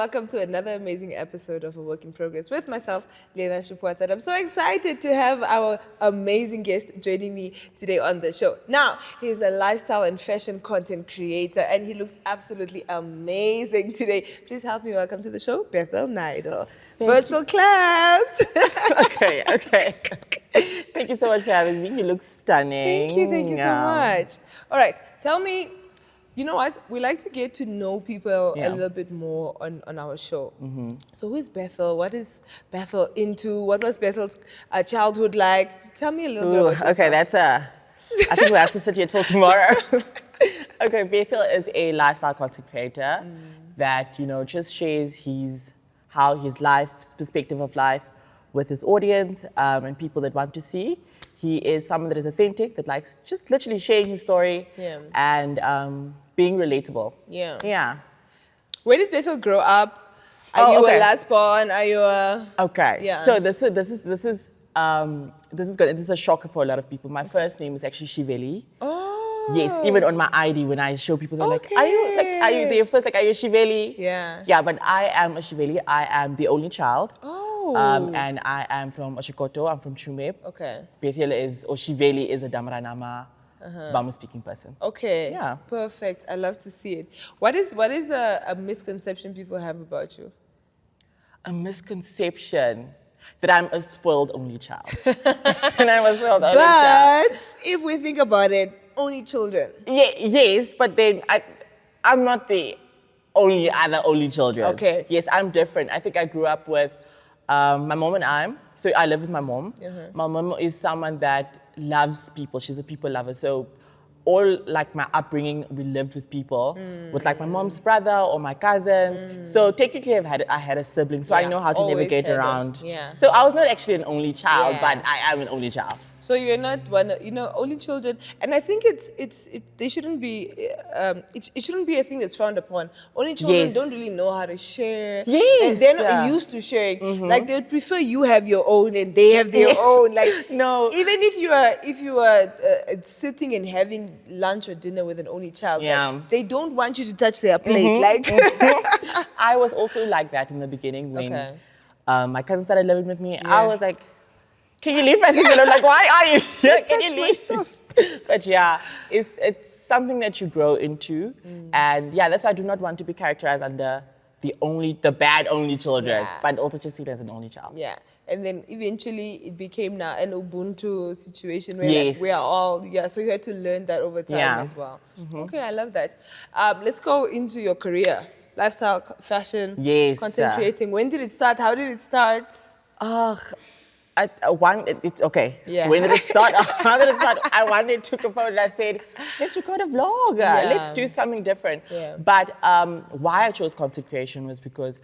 welcome to another amazing episode of A Work in Progress with myself, Lena Shupwat. I'm so excited to have our amazing guest joining me today on the show. Now, he's a lifestyle and fashion content creator, and he looks absolutely amazing today. Please help me welcome to the show, Bethuel Naido. Virtual claps. Okay. Thank you so much for having me. You look stunning. Thank you so much. All right, tell me, you know what? We like to get to know people a little bit more on our show. So who is Bethuel? What is Bethuel into? What was Bethuel's childhood like? Tell me a little bit about yourself. Okay, I think we have to sit here till tomorrow. Okay, Bethuel is a lifestyle content creator that, just shares his perspective of life with his audience and people that want to see. He is someone that is authentic, that likes just literally sharing his story and being relatable. Yeah. Where did Bethuel grow up? Are you a last born? Are you a... Okay. Yeah. So this is good. This is a shocker for a lot of people. My first name is actually Shiveli. Oh. Yes, even on my ID when I show people, they're like, are you there first? Like, are you a Shiveli? Yeah. Yeah, but I am a Shiveli. I am the only child. Oh. And I am from Oshikoto. I'm from Chumeb. Okay. Bethuel Shiveli is a Damaranama Bama-speaking person. Okay. Yeah. Perfect. I love to see it. What is a misconception people have about you? A misconception that I'm a spoiled only child. And I'm a spoiled only child. But if we think about it, only children. Yes, but then I'm not the only children. Okay. Yes, I'm different. I think I grew up with my mom and I live with my mom. My mom is someone that loves people. She's a people lover. So all like my upbringing, we lived with people, with like my mom's brother or my cousins. So technically I had a sibling, so I know how to navigate around. So I was not actually an only child, but I am an only child. So you're not one, only children, and I think they shouldn't be, it shouldn't be a thing that's frowned upon. Only children don't really know how to share. And they're not used to sharing. Like they would prefer you have your own and they have their own. Like no. Even if you are sitting and having lunch or dinner with an only child, like, they don't want you to touch their plate. I was also like that in the beginning when my cousin started living with me. I was like, can you leave my things alone? Like, why are you here? Can you leave? Stuff. But yeah, it's something that you grow into. And yeah, that's why I do not want to be characterized under the bad only children, but also just seen as an only child. Yeah. And then eventually it became now an Ubuntu situation where like, we are all, so you had to learn that over time as well. Okay, I love that. Let's go into your career. Lifestyle, fashion, content creating. When did it start? How did it start? When did it start? How did it start? I one day took a photo and I said, let's record a vlog. Let's do something different. But why I chose content creation was because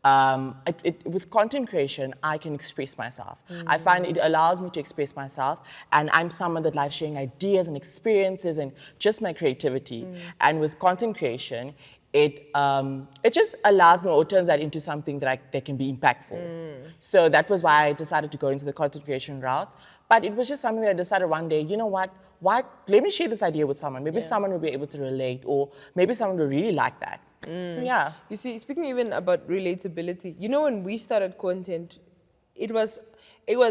with content creation, I can express myself. I find it allows me to express myself, and I'm someone that likes sharing ideas and experiences and just my creativity. And with content creation, it just allows me or turns that into something that can be impactful. So that was why I decided to go into the content creation route. But it was just something that I decided one day, you know what? Let me share this idea with someone. Maybe someone will be able to relate, or maybe someone will really like that. So yeah. You see, speaking even about relatability, when we started content, it was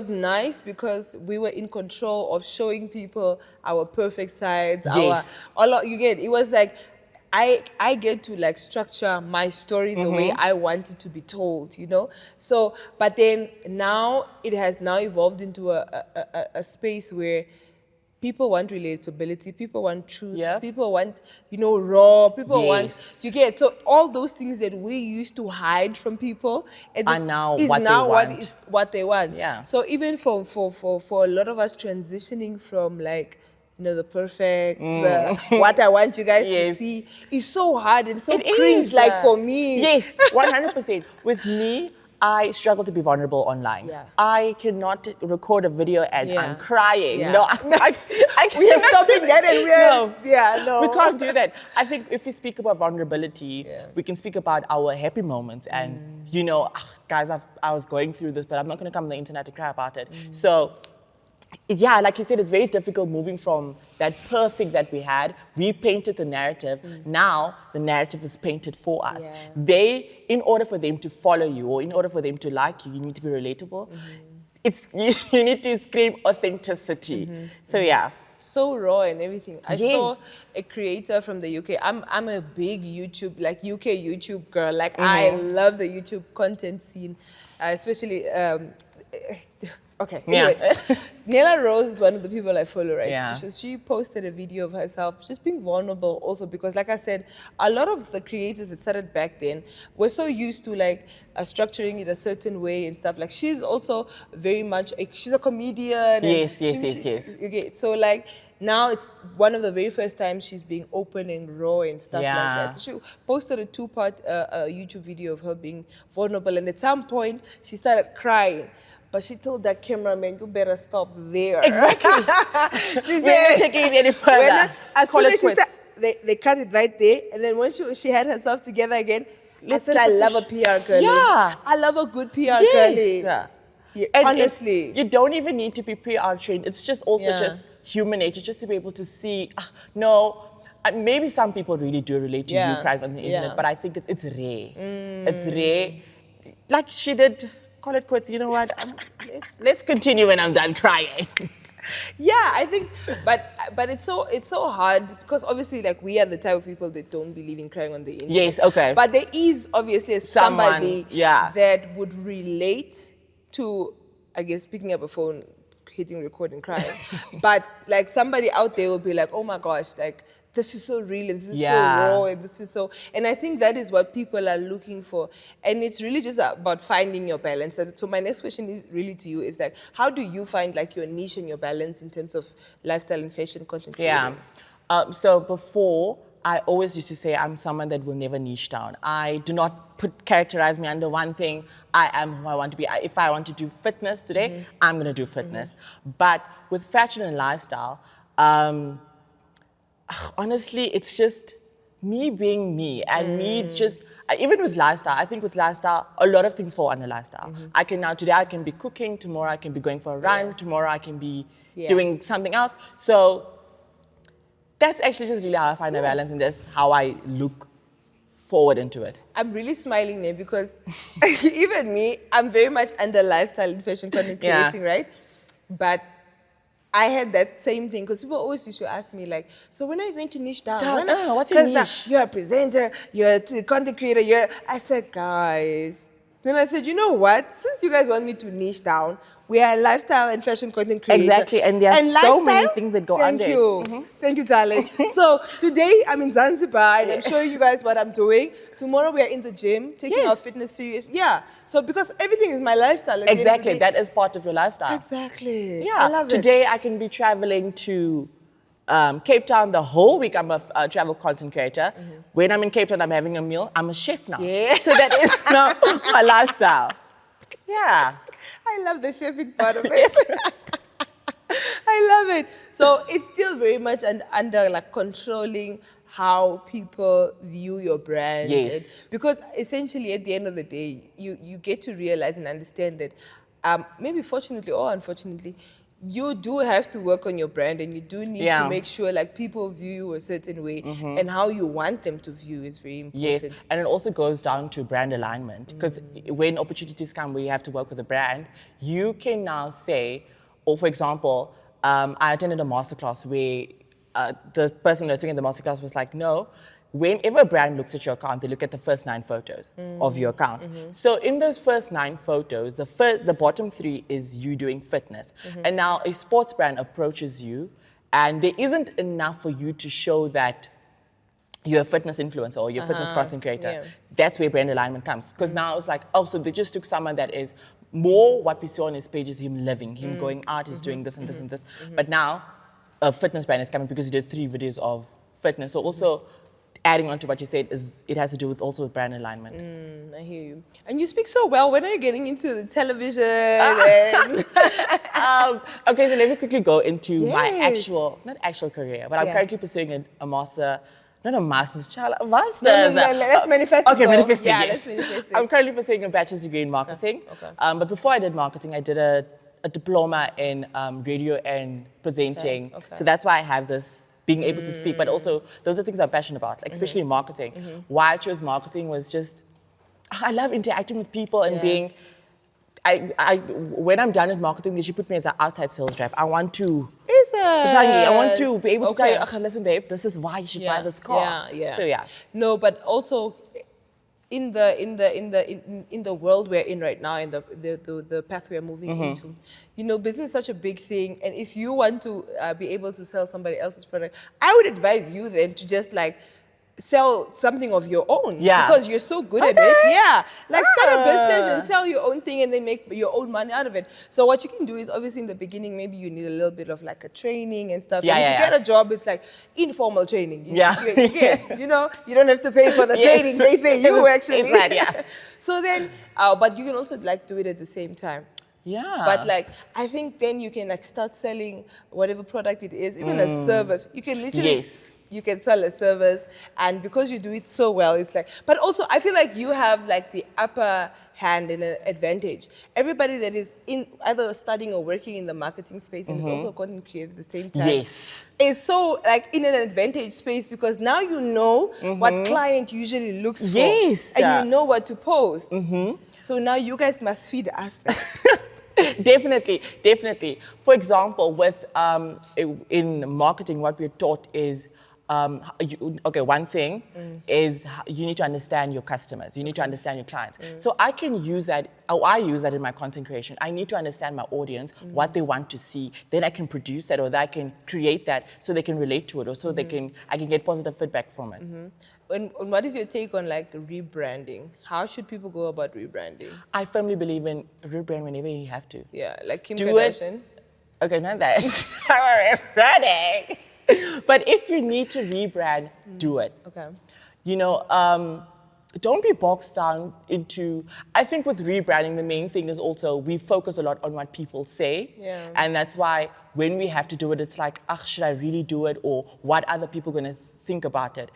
nice because we were in control of showing people our perfect sides. It was like, I get to like structure my story the way I want it to be told, So, but then now it has now evolved into a space where people want relatability, people want truth, people want, raw, people want, so all those things that we used to hide from people what they want. Yeah. So even for a lot of us transitioning from like, the perfect, what I want you guys to see is so hard and so cringe, like for me. Yes, 100%. With me, I struggle to be vulnerable online. I cannot record a video and I'm crying. No, we are stopping that and we can't do that. I think if we speak about vulnerability, we can speak about our happy moments and, guys, I was going through this, but I'm not going to come on the internet to cry about it. So yeah, like you said, it's very difficult moving from that perfect that we had. We painted the narrative. Now the narrative is painted for us. Yeah. In order for them to follow you or in order for them to like you, you need to be relatable. You need to scream authenticity. So yeah. So raw and everything. I Yes. saw a creator from the UK. I'm a big YouTube, like UK YouTube girl. Like I love the YouTube content scene, especially. Okay. Anyways, Nela Rose is one of the people I follow, right? Yeah. She posted a video of herself just being vulnerable, also because, like I said, a lot of the creators that started back then were so used to like structuring it a certain way and stuff. Like she's also very much she's a comedian. Yes. Okay, so like now it's one of the very first times she's being open and raw and stuff like that. So she posted a 2-part YouTube video of her being vulnerable, and at some point she started crying. But she told that cameraman, you better stop there. Exactly. She We're not said, taking it any further. as soon as she they cut it right there, and then when she had herself together again, I love a PR girl. Yeah. I love a good PR girlie. Yeah, honestly. You don't even need to be PR trained. It's just also just human nature, just to be able to see, maybe some people really do relate to you crying on the internet, but I think it's rare. It's rare. Like she did, call it quits. You know what? Let's continue when I'm done crying. Yeah, I think, but it's so hard because obviously, like, we are the type of people that don't believe in crying on the internet. Yes, okay. But there is obviously somebody yeah, that would relate to, I guess, picking up a phone, hitting record and crying. But like somebody out there will be like, oh my gosh, like, this is so real, and this is so raw, and this is so, and I think that is what people are looking for. And it's really just about finding your balance. And so my next question is really to you is like, how do you find like your niche and your balance in terms of lifestyle and fashion content creating? So before, I always used to say I'm someone that will never niche down. I do not characterize me under one thing. I am who I want to be. If I want to do fitness today, I'm going to do fitness. But with fashion and lifestyle, honestly, it's just me being me and me just, even with lifestyle, I think with lifestyle, a lot of things fall under lifestyle. Today I can be cooking, tomorrow I can be going for a run, tomorrow I can be doing something else. So that's actually just really how I find a balance, and that's how I look forward into it. I'm really smiling there because even me, I'm very much under lifestyle and fashion content creating, right? But I had that same thing because people always used to ask me like, so when are you going to niche down? What's your niche? Because you're a presenter, you're a content creator, I said, guys. Then I said, you know what? Since you guys want me to niche down, we are lifestyle and fashion content creators. Exactly, and there are so many things that go under it. Thank you, darling. So today I'm in Zanzibar and I'm showing you guys what I'm doing. Tomorrow we are in the gym, taking our fitness serious. Yeah, so because everything is my lifestyle. Exactly, that is part of your lifestyle. Exactly. Yeah, I love it. Today I can be traveling to Cape Town the whole week. I'm a travel content creator. When I'm in Cape Town, I'm having a meal. I'm a chef now. Yeah. So that is now my lifestyle. Yeah. I love the chefing part of it. I love it. So it's still very much under like controlling how people view your brand. Yes. Because essentially at the end of the day, you get to realize and understand that maybe fortunately or unfortunately, you do have to work on your brand, and you do need to make sure like people view you a certain way, and how you want them to view is very important. Yes, and it also goes down to brand alignment, because when opportunities come where you have to work with a brand, you can now say, or for example, I attended a masterclass where the person that was doing the masterclass was like, no, whenever a brand looks at your account, they look at the first 9 photos of your account. So in those first 9 photos, the bottom 3 is you doing fitness. And now a sports brand approaches you, and there isn't enough for you to show that you're a fitness influencer or you're a fitness content creator. That's where brand alignment comes. Because now it's like, oh, so they just took someone that is more what we saw on his page is him living, him going out, he's doing this and this and this. But now a fitness brand is coming because he did 3 videos of fitness. So also, adding on to what you said, is it has to do with also with brand alignment. I hear you. And you speak so well. When are you getting into the television? Okay, so let me quickly go into my not actual career, but I'm currently pursuing a master, not a master's, a master's. No, let's manifest it. Okay, manifesting. Yeah, yes. let's manifest it. I'm currently pursuing a bachelor's degree in marketing. Okay. But before I did marketing, I did a a diploma in radio and presenting. Okay. So that's why I have this being able to speak, but also those are things I'm passionate about, like, especially marketing. Why I chose marketing was just, I love interacting with people and being, when I'm done with marketing, they should put me as an outside sales rep. I want to, I want to be able to tell you, okay, listen, babe, this is why you should buy this car. So yeah. No, but also in the world we're in right now, in the path we're moving into, you know, business is such a big thing, and if you want to be able to sell somebody else's product, I would advise you then to just like sell something of your own, because you're so good at it. Like start a business and sell your own thing and then make your own money out of it. So what you can do is, obviously in the beginning maybe you need a little bit of like a training and stuff, and if you get a job, it's like informal training. You get, you know, you don't have to pay for the training, they pay you actually. So then but you can also like do it at the same time. But like, I think then you can like start selling whatever product it is, even a service. You can literally, you can sell a service, and because you do it so well, it's like, but also I feel like you have like the upper hand and an advantage. Everybody that is in either studying or working in the marketing space and is also a content creator at the same time is so like in an advantage space, because now you know what client usually looks for and you know what to post. So now you guys must feed us that. Definitely. For example, with in marketing, what we're taught is, one thing is you need to understand your customers. You need to understand your clients. So I can use that, I use that in my content creation. I need to understand my audience, what they want to see. Then I can produce that, or that I can create that so they can relate to it, or so I can get positive feedback from it. And what is your take on like rebranding? How should people go about rebranding? I firmly believe in rebrand whenever you have to. Yeah, like Kim Kardashian. Okay, not that. Rebranding. But if you need to rebrand, do it. Okay. You know, don't be boxed down into, I think with rebranding, the main thing is also we focus a lot on what people say. And that's why when we have to do it, it's like, should I really do it? Or what other people going to think about it?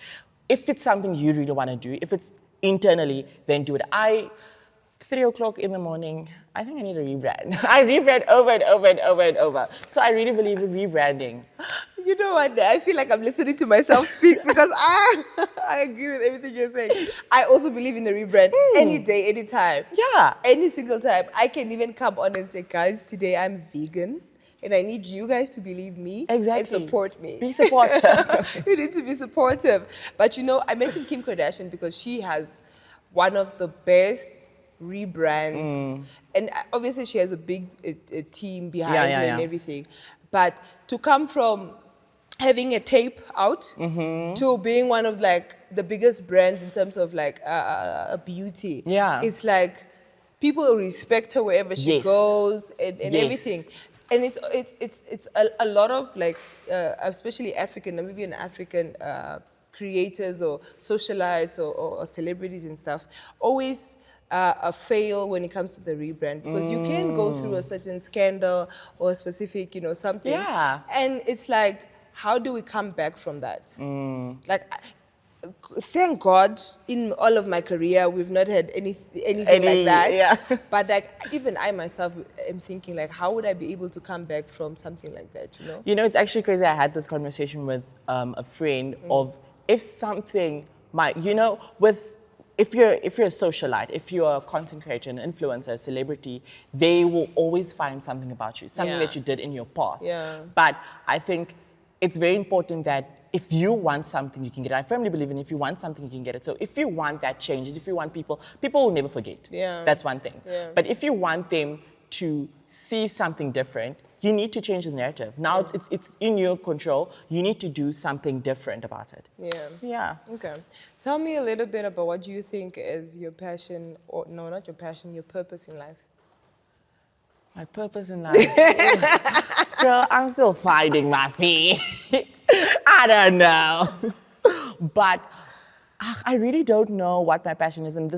If it's something you really want to do, if it's internally, then do it. 3 o'clock in the morning, I think I need a rebrand. I rebrand over and over and over and over. So I really believe in rebranding. You know what? I feel like I'm listening to myself speak, because I agree with everything you're saying. I also believe in a rebrand any day, any time. Any single time. I can even come on and say, guys, today I'm vegan. And I need you guys to believe me and support me. Be supportive. You need to be supportive. But you know, I mentioned Kim Kardashian because she has one of the best rebrands. And obviously she has a big team behind her and everything. But to come from having a tape out to being one of like the biggest brands in terms of like beauty. It's like people respect her wherever she goes and everything. And it's a lot of like, especially Namibian African creators or socialites or celebrities and stuff, always fail when it comes to the rebrand, because you can go through a certain scandal or a specific, you know, something. And it's like, how do we come back from that? Like, thank God, in all of my career, we've not had anything like that. But like, even I myself am thinking, like, how would I be able to come back from something like that? You know? You know, it's actually crazy. I had this conversation with a friend of if something might, you know, if you're a socialite, if you're a content creator, an influencer, a celebrity, they will always find something about you, something that you did in your past. But I think it's very important that if you want something, you can get it. I firmly believe in if you want something, you can get it. So if you want that change, and if you want people will never forget. That's one thing. But if you want them to see something different, you need to change the narrative. Now it's in your control. You need to do something different about it. So, okay. Tell me a little bit about what you think is your passion, or no, not your passion, your purpose in life. My purpose in life? Girl, I'm still finding my feet. I don't know. But I really don't know what my passion is. And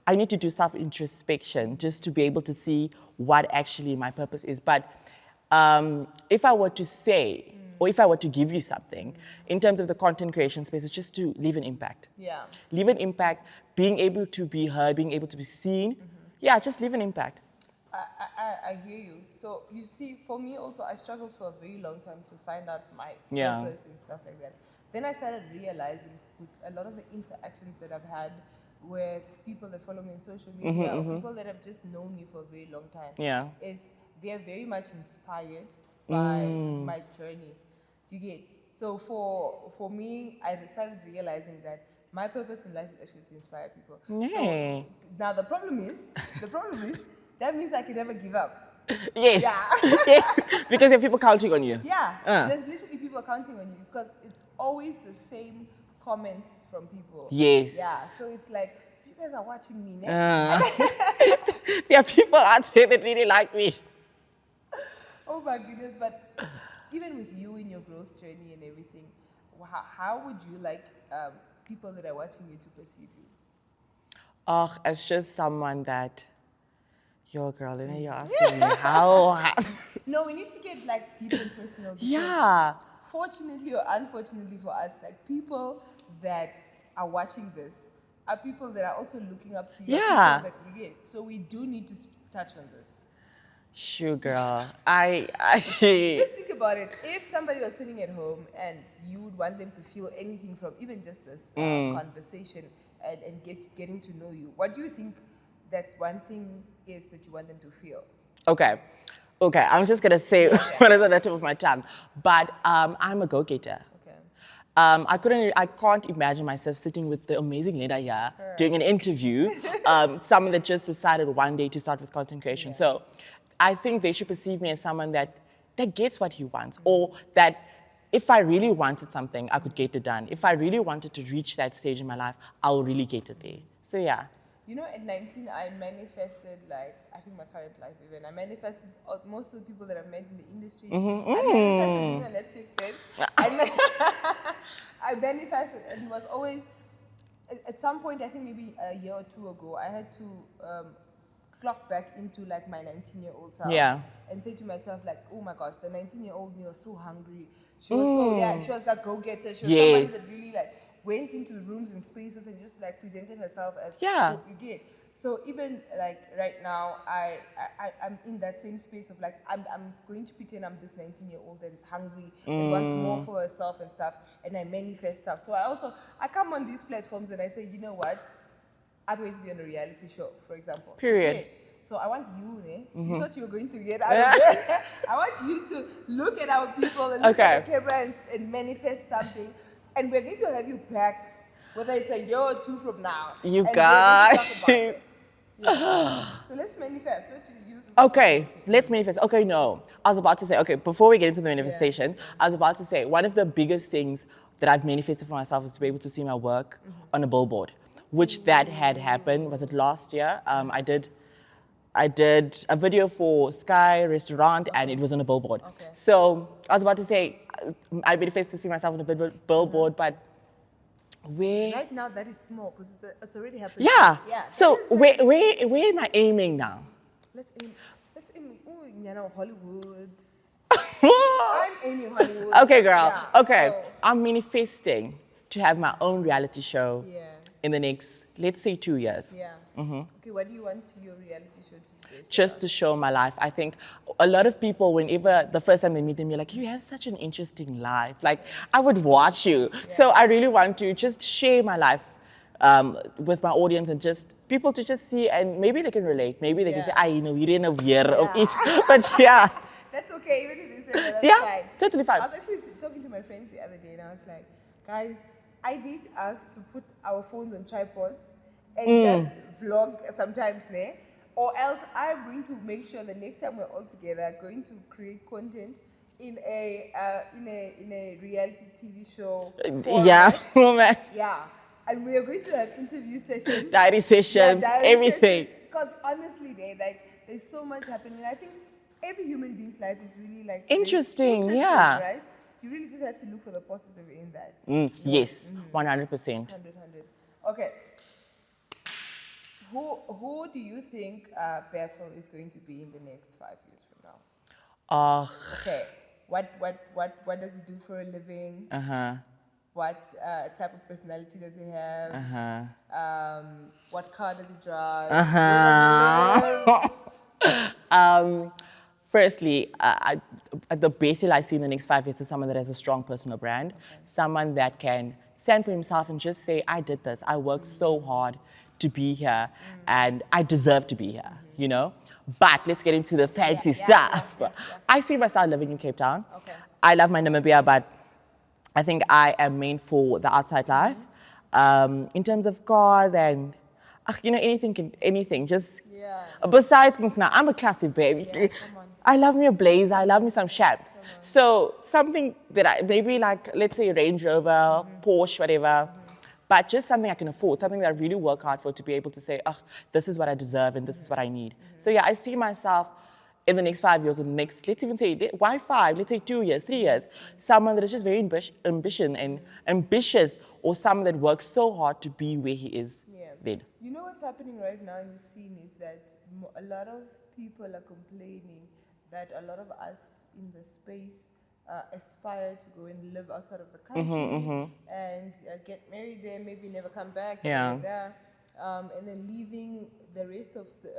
I need to do self-introspection just to be able to see what actually my purpose is. But if I were to say, or if I were to give you something, in terms of the content creation space, it's just to leave an impact. Leave an impact, being able to be heard, being able to be seen. Just leave an impact. I hear you. So you see, for me also, I struggled for a very long time to find out my Yeah. purpose and stuff like that. Then I started realizing with a lot of the interactions that I've had with people that follow me on social media or people that have just known me for a very long time, Yeah. is they're very much inspired by my journey. Do you get? So for me, I started realizing that my purpose in life is actually to inspire people. So Yay. now the problem is, that means I can never give up. Yes. Yeah. Yes. Because there are people counting on you. Yeah, there's literally people counting on you because it's always the same comments from people. Yes. Yeah, so it's like, so you guys are watching me now. There are people out there that really like me. Oh my goodness, but even with you in your growth journey and everything, how would you like people that are watching you to perceive you? Oh, as just someone that, yo, girl, you know, you're asking me how. No, we need to get like deep and personal. Because Yeah. fortunately or unfortunately for us, like people that are watching this are people that are also looking up to you. Yeah. People that you get. So we do need to touch on this. Sure, girl. I Just think about it. If somebody was sitting at home and you would want them to feel anything from even just this conversation and getting to know you, what do you think that one thing is that you want them to feel? Okay. I'm just gonna say what is on the tip of my tongue, but I'm a go-getter. Okay. I can't imagine myself sitting with the amazing Leda here doing an interview, someone that just decided one day to start with content creation. Yeah. So I think they should perceive me as someone that gets what he wants, or that if I really wanted something, I could get it done. If I really wanted to reach that stage in my life, I will really get it there. So yeah. You know, at 19, I manifested, like, I think my current life even. I manifested most of the people that I've met in the industry. I manifested being on Netflix, babes. I manifested, and it was always, at some point, I think maybe a year or two ago, I had to clock back into, like, my 19-year-old self. Yeah. And say to myself, like, oh my gosh, the 19-year-old me was so hungry. She was she was that go-getter. She was somebody that really, like, went into rooms and spaces and just like presented herself as Yeah. you get. So even like right now, I'm in that same space of like I'm going to pretend I'm this 19-year-old that is hungry and wants more for herself and stuff, and I manifest stuff. So I come on these platforms and I say, you know what, I'm going to be on a reality show, for example. Period. Okay. So I want you, you thought you were going to get out of there. I want you to look at our people and look at the camera and manifest something. And we're going to have you back, whether it's a year or two from now. You and guys. Yes. So let's manifest. Let's use this. Okay, let's manifest. Okay, no. I was about to say, okay, before we get into the manifestation, I was about to say one of the biggest things that I've manifested for myself is to be able to see my work on a billboard, which that had happened. Was it last year? I did a video for Sky Restaurant and it was on a billboard. Okay. So I was about to say, I manifested to see myself on a billboard, but where? Right now, that is small because it's already happened. Yeah. So like, where am I aiming now? Let's aim. Hollywood. I'm aiming Hollywood. Okay, girl. Yeah, Okay. so. I'm manifesting to have my own reality show Yeah. in the next, let's say, 2 years. Yeah. Okay, what do you want your reality show to be based Just on? to show my life. I think a lot of people, whenever the first time they meet them, you're like, you have such an interesting life. Like, I would watch you. Yeah. So I really want to just share my life with my audience and just people to just see, and maybe they can relate. Maybe they can say, I know, you're in a year of it. But yeah. That's okay, even if they say that, that's Yeah, fine. totally fine. I was actually talking to my friends the other day and I was like, guys, I need us to put our phones on tripods and just vlog sometimes, or else I'm going to make sure that next time we're all together, going to create content in a reality TV show format. Yeah. Yeah, and we are going to have interview sessions, Diary sessions, everything. Because honestly, there's so much happening. I think every human being's life is really like interesting, yeah. Right? You really just have to look for the positive in that. Yes, 100%. 100. Okay. Who do you think Bethuel is going to be in the next 5 years from now? Okay. What does he do for a living? What type of personality does he have? What car does he drive? Firstly, the Bethuel I see in the next 5 years is someone that has a strong personal brand, someone that can stand for himself and just say, I did this, I worked so hard to be here, and I deserve to be here, you know? But let's get into the fancy stuff. I see myself living in Cape Town. I love my Namibia, but I think I am meant for the outside life. In terms of cars and, you know, anything, just, besides Musna, I'm a classic baby. I love me a blazer, I love me some chaps. So something that I, maybe like, let's say Range Rover, Porsche, whatever, but just something I can afford, something that I really work hard for to be able to say, oh, this is what I deserve and this is what I need. So yeah, I see myself in the next 5 years or the next, let's even say, why 5? Let's say 2 years, 3 years. Someone that is just very ambitious, or someone that works so hard to be where he is then. You know what's happening right now in the scene is that a lot of people are complaining that a lot of us in the space aspire to go and live outside of the country and get married there, maybe never come back, and then leaving the rest of the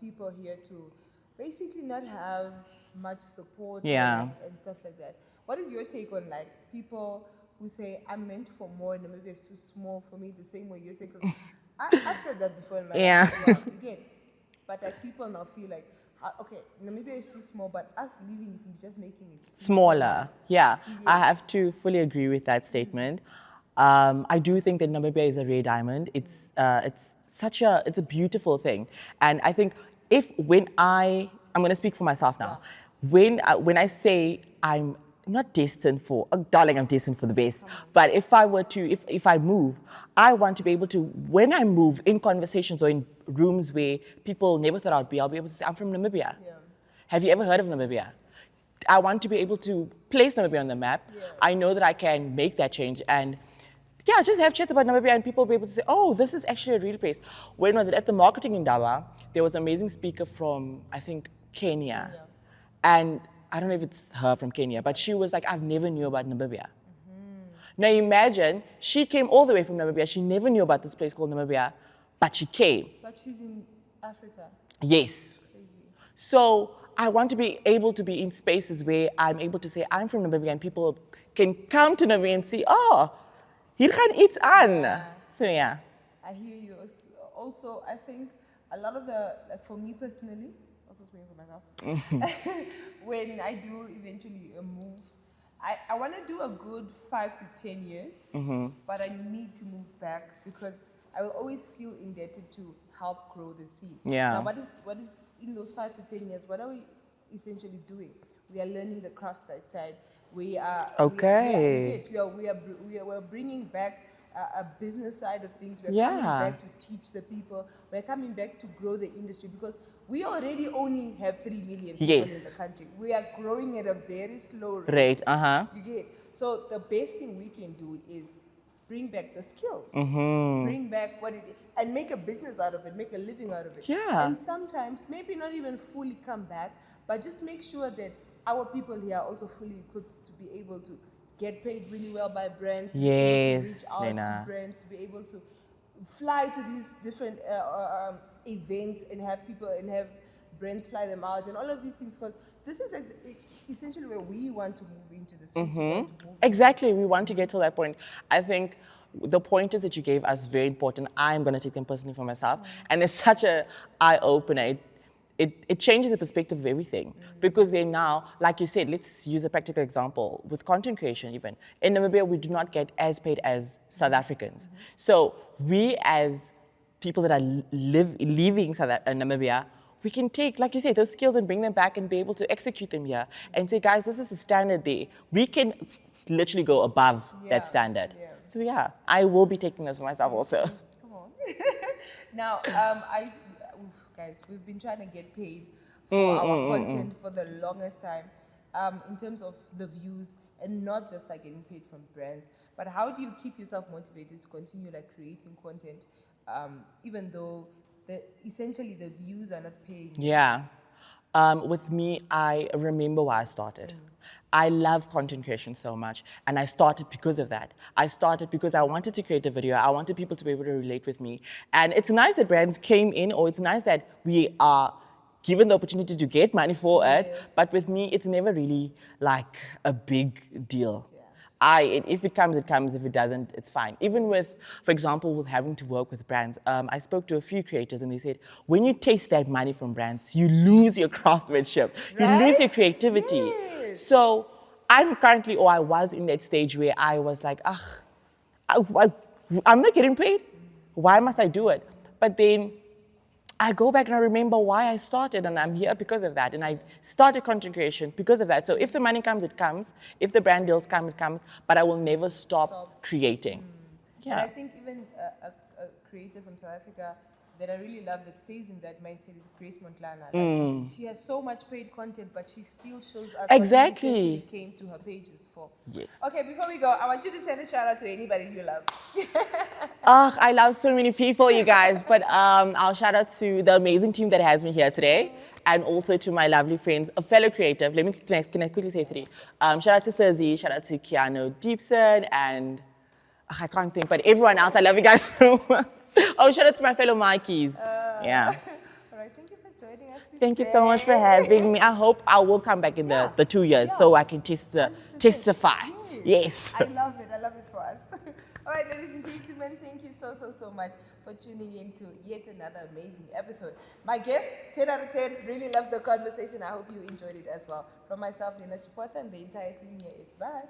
people here to basically not have much support and stuff like that. What is your take on like people who say, I'm meant for more, Namibia is too small for me, the same way you say? Because I've said that before in my life. Again. But like people now feel like, okay, Namibia is too small, but us leaving is just making it smaller. Yeah, I have to fully agree with that statement. I do think that Namibia is a rare diamond. It's a beautiful thing, and I think when I'm going to speak for myself now. When I say I'm not destined for, oh, darling, I'm destined for the best. But if I were to, if I move, I want to be able to, when I move in conversations or in rooms where people never thought I'll be able to say, I'm from Namibia. Have you ever heard of Namibia? I want to be able to place Namibia on the map. I know that I can make that change, and yeah, just have chats about Namibia and people will be able to say, oh, this is actually a real place. When was it? At the marketing in Dawa, there was an amazing speaker from, I think, Kenya. And I don't know if it's her from Kenya, but she was like, I've never knew about Namibia. Now imagine, she came all the way from Namibia. She never knew about this place called Namibia, but she came. But she's in Africa. Yes. Crazy. So I want to be able to be in spaces where I'm able to say, I'm from Namibia, and people can come to Namibia and see, oh, hier gaan iets aan. So yeah. I hear you. Also, I think a lot of the, like for me personally, also speaking for myself, when I do eventually move, I want to do a good 5 to 10 years, but I need to move back because I will always feel indebted to help grow the seed. Now, what is in those 5 to 10 years? What are we essentially doing? We are learning the craft side. We are we are bringing back a business side of things. We're coming back to teach the people. We're coming back to grow the industry because we already only have 3 million people in the country. We are growing at a very slow rate. You get? So the best thing we can do is bring back the skills, bring back what it is, and make a business out of it, make a living out of it. And sometimes maybe not even fully come back, but just make sure that our people here are also fully equipped to be able to get paid really well by brands, to reach out to brands, to be able to fly to these different events and have people and have brands fly them out and all of these things, because this is essentially where we want to move into the space. Exactly, we want to get to that point. I think the pointers that you gave us very important. I'm going to take them personally for myself, and it's such an eye-opener. It changes the perspective of everything, because they now, like you said, let's use a practical example with content creation. Even in Namibia, we do not get as paid as South Africans. So we, as people that are leaving Namibia, we can take, like you said, those skills and bring them back and be able to execute them here and say, guys, this is the standard there. We can literally go above that standard. So yeah, I will be taking this for myself also. Yes, come on. Now, guys, we've been trying to get paid for our content for the longest time, in terms of the views, and not just like getting paid from brands. But how do you keep yourself motivated to continue like creating content, even though essentially the views are not paying? With me, I remember why I started. I love content creation so much, and I started because of that. I started because I wanted to create a video. I wanted people to be able to relate with me. And it's nice that brands came in, or it's nice that we are given the opportunity to get money for it. But with me, it's never really like a big deal. If it comes, it comes. If it doesn't, it's fine. Even with, for example, with having to work with brands, I spoke to a few creators and they said, when you taste that money from brands, you lose your craftsmanship, you lose your creativity. So I'm currently, or I was in that stage where I was like, I'm not getting paid. Why must I do it? But then I go back and I remember why I started, and I'm here because of that. And I started content creation because of that. So if the money comes, it comes. If the brand deals come, it comes. But I will never stop creating. Yeah. And I think even a creator from South Africa that I really love that stays in that mindset is Grace Montlana. Like, she has so much paid content, but she still shows us what she came to her pages for. Yes. Okay, before we go, I want you to send a shout out to anybody you love. I love so many people, you guys. But I'll shout out to the amazing team that has me here today, and also to my lovely friends, a fellow creative. Can I quickly say three? Shout out to Suzy, shout out to Keanu Deepson, and I can't think, but everyone else, I love you guys so much. Oh, shout out to my fellow Mikeys. Yeah. All right, thank you for joining us today. Thank you so much for having me. I hope I will come back in the 2 years so I can testify. Yes. I love it for us. All right, ladies and gentlemen, thank you so much for tuning in to yet another amazing episode. My guest, 10 out of 10, really loved the conversation. I hope you enjoyed it as well. From myself, Lena Shipota, and the entire team here, it's bye.